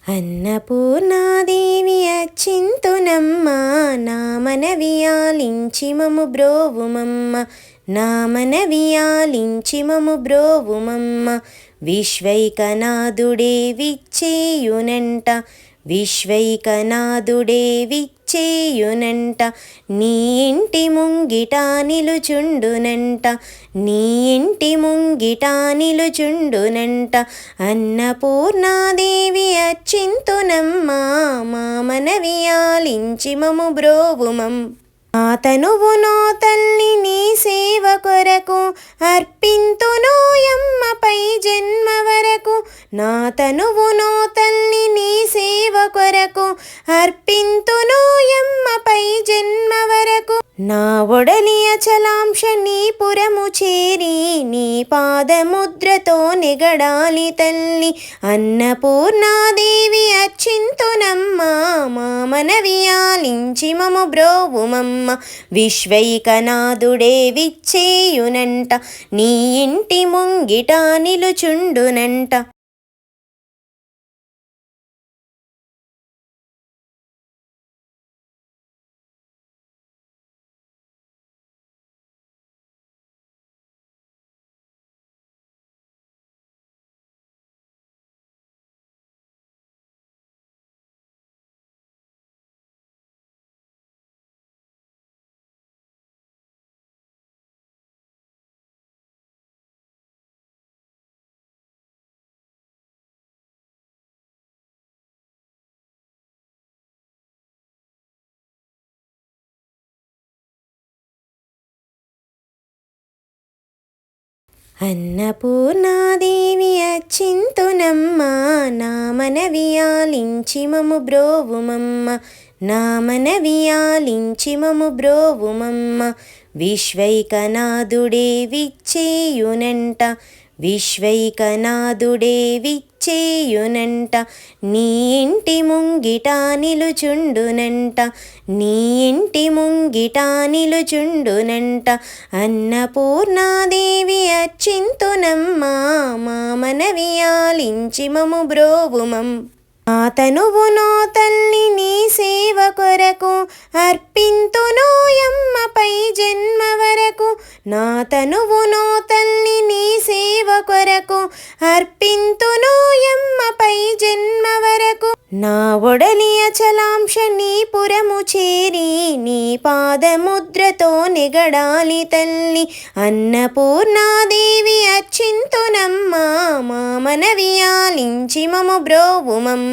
అన్నపూర్ణాదేవి అచ్చింతునమ్మ నా మనవియాలించి మము బ్రోవుమమ్మ నా మనవియాలించి మము బ్రోవుమమ్మ విశ్వైకనాథుడే విచ్చేయునంట విశ్వైకనాథుడే విచ్చేయునంట నీ ఇంటి ముంగిట నిలుచుండునంట నీ ఇంటి ముంగిట నిలుచుండునంట అన్నపూర్ణాదేవి అచ్చింతునమ్మ మా మనవియాలించి మము బ్రోవుమం ఆ తనువు నో తల్లి నీ సేవ కొరకు అర్పింతునోయమ్మపై జన్మ వరకు నా తనువు నో తల్లి నీ సేవ కొరకు అర్పింతునోయమ్మపై జన్మ వరకు నా ఒడలి అచలాంశ నీ పురము చేరి నీ పాదముద్రతో నెగడాలి తల్లి అన్నపూర్ణాదేవి అచ్చింతునమ్మ మా మనవియాలించి మము బ్రోవుమమ్మ విశ్వైకనాథుడే విచ్చేయునంట నీ ఇంటి ముంగిట నిలుచుండునంట. అన్నపూర్ణాదేవి అచ్చింతునమ్మ నా మనవియాలించి మము బ్రోవుమమ్మ నా మనవియాలించి మము బ్రోవుమమ్మ విశ్వైకనాథుడే విచ్చేయునంట విశ్వైకనాథుడే విచ్చేయునంట నీ ఇంటి ముంగిట నిలుచుండునంట నీ ఇంటి ముంగిట నిలుచుండునంట అన్నపూర్ణాదేవి అచ్చింతునమ్మ మా మనవియాలించి మము బ్రోవుమం ఆ తనువు నో తల్లి నీ సేవ కొరకు అర్పింతునోయమ్మపై జన్మ వరకు నా తనువు నో తల్లి నీ సేవ కొరకు అర్పింతునోయమ్మపై జన్మ వరకు నా ఒడలి అచలాంశ నీ పురము చేరి నీ పాదముద్రతో నెగడాలి తల్లి అన్నపూర్ణాదేవి అచ్చింతునమ్మ మా మనవియాలించి మము బ్రోవుమం